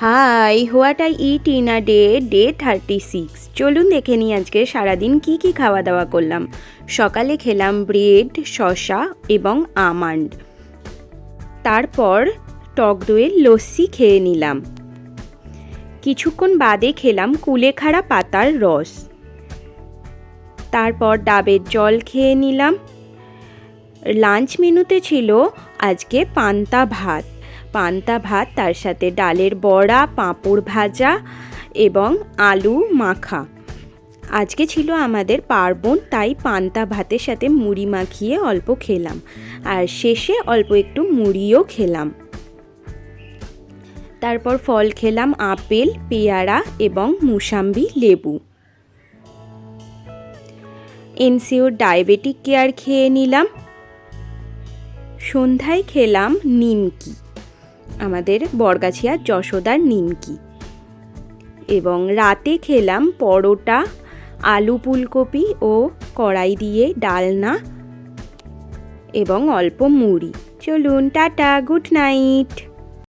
High, what I eat in a day, day 36। চলুন দেখে নিই আজকে সারাদিন কি কি খাওয়া দাওয়া করলাম। সকালে খেলাম ব্রেড, শসা এবং আমন্ড। তারপর টক দইয়ের লস্যি খেয়ে নিলাম। কিছুক্ষণ বাদে খেলাম কুলেখাড়া পাতার রস। তারপর ডাবের জল খেয়ে নিলাম। লাঞ্চ মেনুতে ছিল আজকে পান্তা ভাত, তার সাথে ডালের বড়া, পাঁপড় ভাজা এবং আলু মাখা। আজকে ছিল আমাদের পার্বণ, তাই পান্তা ভাতের সাথে মুড়ি মাখিয়ে অল্প খেলাম, আর শেষে অল্প একটু মুড়িও খেলাম। তারপর ফল খেলাম আপেল, পেয়ারা এবং মুসাম্বি লেবু। এনসিওর ডায়াবেটিক কেয়ার খেয়ে নিলাম। সন্ধ্যায় খেলাম নিমকি, আমাদের বরগাছিয়ার যশোদার নিমকি। এবং রাতে খেলাম পরোটা, আলু ফুলকপি ও কড়াই দিয়ে ডালনা এবং অল্প মুড়ি। চলুন টাটা, গুড নাইট।